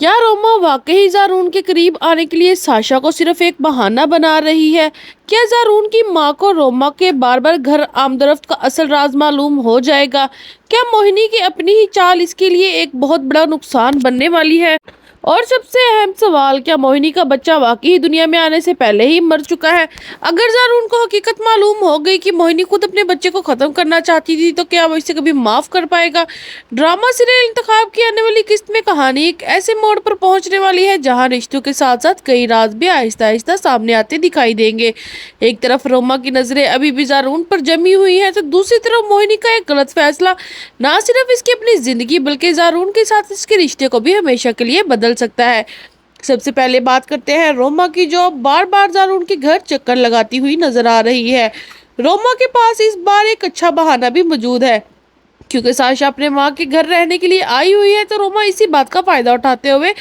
क्या रोमा वाकई ज़ारून के करीब आने के लिए साशा को सिर्फ एक बहाना बना रही है? क्या ज़ारून की माँ को रोमा के बार बार घर आमदरफ्त का असल राज मालूम हो जाएगा? क्या मोहिनी की अपनी ही चाल इसके लिए एक बहुत बड़ा नुकसान बनने वाली है? और सबसे अहम सवाल, क्या मोहिनी का बच्चा वाकई ही दुनिया में आने से पहले ही मर चुका है? अगर ज़ारून को हकीकत मालूम हो गई कि मोहिनी खुद अपने बच्चे को खत्म करना चाहती थी, तो क्या वो इसे कभी माफ कर पाएगा? ड्रामा सीरियल इंतखाब की आने वाली किस्त में कहानी एक ऐसे मोड़ पर पहुंचने वाली है जहां रिश्तों के साथ साथ कई राज भी आहिस्ता आहिस्ता सामने आते दिखाई देंगे। एक तरफ रोमा की नजरें अभी भी ज़ारून पर जमी हुई है, तो दूसरी तरफ मोहिनी का एक गलत फैसला ना सिर्फ इसकी अपनी जिंदगी बल्कि ज़ारून के साथ इसके रिश्ते को भी हमेशा के लिए बदल सकता है। सबसे पहले बात करते हैं रोमा की, जो बार बार ज़ारून के घर चक्कर लगाती हुई नजर आ रही है। रोमा के पास इस बार एक अच्छा बहाना भी मौजूद है, क्योंकि साशा अपने माँ के घर रहने के लिए आई हुई है, तो रोमा इसी बात का फायदा उठाते हुए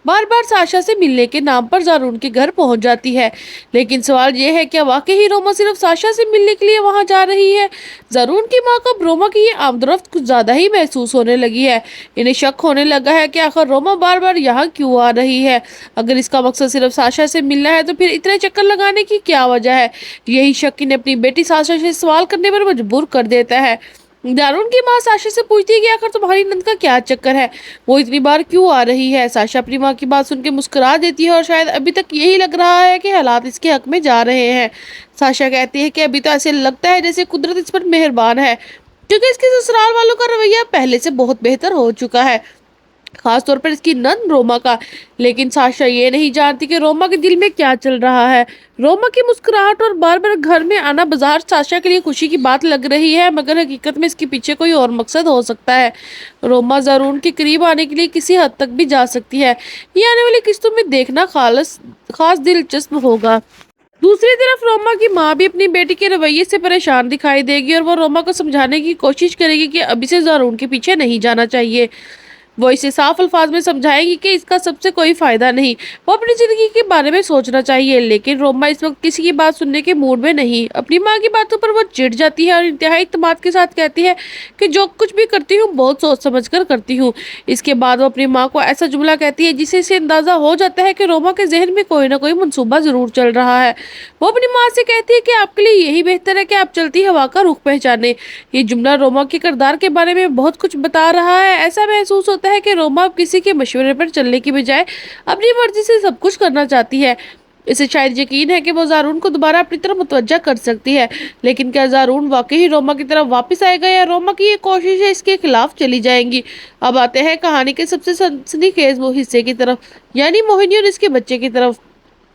बार बार साशा से मिलने के नाम पर ज़ारून के घर पहुंच जाती है। लेकिन सवाल यह है, क्या वाकई ही रोमा सिर्फ साशा से मिलने के लिए वहां जा रही है? ज़ारून की माँ को अब रोमा की ये आमदरफ्त कुछ ज्यादा ही महसूस होने लगी है। इन्हें शक होने लगा है कि आखिर रोमा बार बार यहाँ क्यों आ रही है। अगर इसका मकसद सिर्फ साशा से मिलना है, तो फिर इतने चक्कर लगाने की क्या वजह है? यही शक इन्हें अपनी बेटी साशा से सवाल करने पर मजबूर कर देता है। ज़ारून की माँ साशा से पूछती है कि आखिर तुम्हारी नंद का क्या चक्कर है, वो इतनी बार क्यों आ रही है? साशा अपनी माँ की बात सुन के मुस्कुरा देती है और शायद अभी तक यही लग रहा है कि हालात इसके हक में जा रहे हैं। साशा कहती है कि अभी तो ऐसे लगता है जैसे कुदरत इस पर मेहरबान है, क्योंकि इसके ससुराल वालों का रवैया पहले से बहुत बेहतर हो चुका है, खास तौर पर इसकी नंद रोमा का। लेकिन साशा ये नहीं जानती कि रोमा के दिल में क्या चल रहा है। रोमा की मुस्कुराहट और बार बार घर में आना बाजार साशा के लिए खुशी की बात लग रही है, मगर हकीकत में इसके पीछे कोई और मकसद हो सकता है। रोमा ज़ारून के करीब आने के लिए किसी हद तक भी जा सकती है। ये आने वाली किस्तों में देखना खास दिलचस्प होगा। दूसरी तरफ रोमा की माँ भी अपनी बेटी के रवैये से परेशान दिखाई देगी, और वो रोमा को समझाने की कोशिश करेगी कि अभी से ज़ारून के पीछे नहीं जाना चाहिए। वो इसे साफ अल्फाज में समझाएगी कि इसका सबसे कोई फायदा नहीं, वो अपनी जिंदगी के बारे में सोचना चाहिए। लेकिन रोमा इस वक्त किसी की बात सुनने के मूड में नहीं। अपनी माँ की बातों पर वो चिढ़ जाती है और इंतहाई इत्तेमाद के साथ कहती है कि जो कुछ भी करती हूँ बहुत सोच समझ कर करती हूँ। इसके बाद वो अपनी माँ को ऐसा जुमला कहती है जिससे इसे अंदाजा हो जाता है कि रोमा के जहन में कोई ना कोई मंसूबा जरूर चल रहा है। वो अपनी माँ से कहती है कि आपके लिए यही बेहतर है कि आप चलती हवा का रुख पहचाने। ये जुमला रोमा के किरदार के बारे में बहुत कुछ बता रहा है। ऐसा महसूस होता है कि रोमा अब किसी के मशवरे पर चलने की बजाय अपनी मर्जी से सब कुछ करना चाहती है। इसे शायद यकीन है कि वो ज़ारून को दोबारा अपनी तरफ मुतवज्जा कर सकती है। लेकिन क्या ज़ारून वाकई ही रोमा की तरफ वापस आएगा, या रोमा की ये कोशिशें इसके खिलाफ चली जाएंगी? अब आते हैं कहानी के सबसे सनसनीखेज वो हिस्से की तरफ, यानी मोहिनी और इसके बच्चे की तरफ।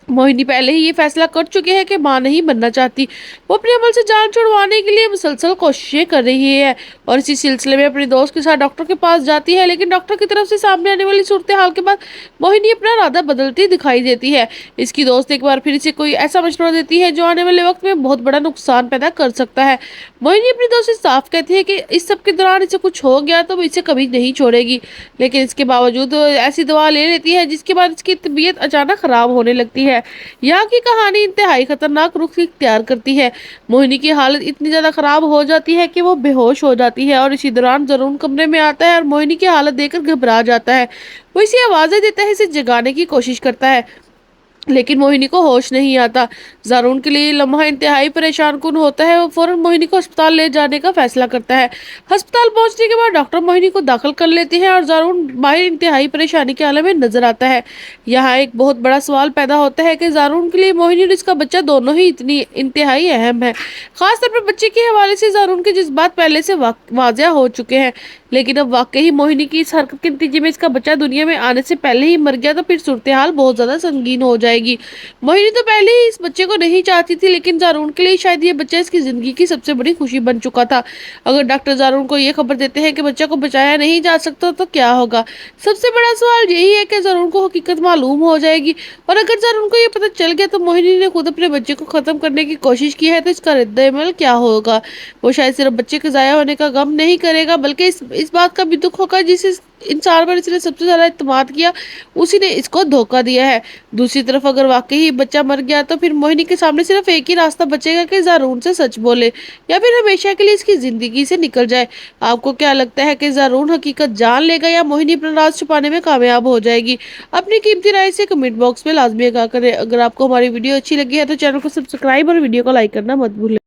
मोहिनी पहले ही ये फैसला कर चुकी है कि मां नहीं बनना चाहती। वो अपने अमल से जान छुड़वाने के लिए मुसलसल कोशिशें कर रही है, और इसी सिलसिले में अपने दोस्त के साथ डॉक्टर के पास जाती है। लेकिन डॉक्टर की तरफ से सामने आने वाली सूरत हाल के बाद मोहिनी अपना इरादा बदलती दिखाई देती है। इसकी दोस्त एक बार फिर इसे कोई ऐसा मशवरा देती है जो आने वाले वक्त में बहुत बड़ा नुकसान पैदा कर सकता है। मोहिनी अपनी दोस्त से साफ कहती है कि इस सब के दौरान इसे कुछ हो गया तो वो इसे कभी नहीं छोड़ेगी। लेकिन इसके बावजूद ऐसी दवा ले लेती है जिसके बाद इसकी तबीयत अचानक खराब होने लगती है। यहाँ की कहानी इंतहाई खतरनाक रुख इख्तियार करती है। मोहिनी की हालत इतनी ज्यादा खराब हो जाती है कि वो बेहोश हो जाती है, और इसी दौरान ज़ारून कमरे में आता है और मोहिनी की हालत देखकर घबरा जाता है। वो इसे आवाजें देता है, इसे जगाने की कोशिश करता है, लेकिन मोहिनी को होश नहीं आता। ज़ारून के लिए लम्हा इंतहाई परेशान कुन होता है। वो फौरन मोहिनी को अस्पताल ले जाने का फैसला करता है। अस्पताल पहुंचने के बाद डॉक्टर मोहिनी को दाखिल कर लेते हैं, और ज़ारून बाहर इंतहाई परेशानी के आलम में नजर आता है। यहाँ एक बहुत बड़ा सवाल पैदा होता है कि ज़ारून के लिए मोहिनी और इसका बच्चा दोनों ही इतनी इंतहाई अहम है। खासतौर पर बच्चे के हवाले से ज़ारून के जज्बात पहले से वाज़ेह हो चुके हैं। लेकिन अब वाकई ही मोहिनी की इस हरकत के नतीजे में इसका बच्चा दुनिया में आने से पहले ही मर गया, तो फिर सूरत हाल बहुत ज्यादा संगीन हो जाएगी। मोहिनी तो पहले ही इस बच्चे को नहीं चाहती थी, लेकिन ज़ारून के लिए शायद ये बच्चा इसकी जिंदगी की सबसे बड़ी खुशी बन चुका था। अगर डॉक्टर ज़ारून को ये खबर देते हैं कि बच्चा को बचाया नहीं जा सकता, तो क्या होगा? सबसे बड़ा सवाल यही है कि ज़ारून को हकीकत मालूम हो जाएगी, और अगर ज़ारून को ये पता चल गया तो मोहिनी ने खुद अपने बच्चे को खत्म करने की कोशिश की है, तो इसका रद्द अमल क्या होगा? वो शायद सिर्फ बच्चे के ज़ाया होने का गम नहीं करेगा, बल्कि इस बात का भी दुख होगा जिस इंसान पर इसने सबसे ज्यादा इत्तेमाद किया उसी ने इसको धोखा दिया है। दूसरी तरफ अगर वाकई ही बच्चा मर गया तो फिर मोहिनी के सामने सिर्फ एक ही रास्ता बचेगा कि ज़ारून से सच बोले या फिर हमेशा के लिए इसकी जिंदगी से निकल जाए। आपको क्या लगता है कि ज़ारून हकीकत जान लेगा या मोहिनी अपना राज छुपाने में कामयाब हो जाएगी? अपनी कीमती राय से कमेंट बॉक्स में लाजमी आगाह करें। अगर आपको हमारी वीडियो अच्छी लगी है तो चैनल को सब्सक्राइब और वीडियो को लाइक करना मत भूलें।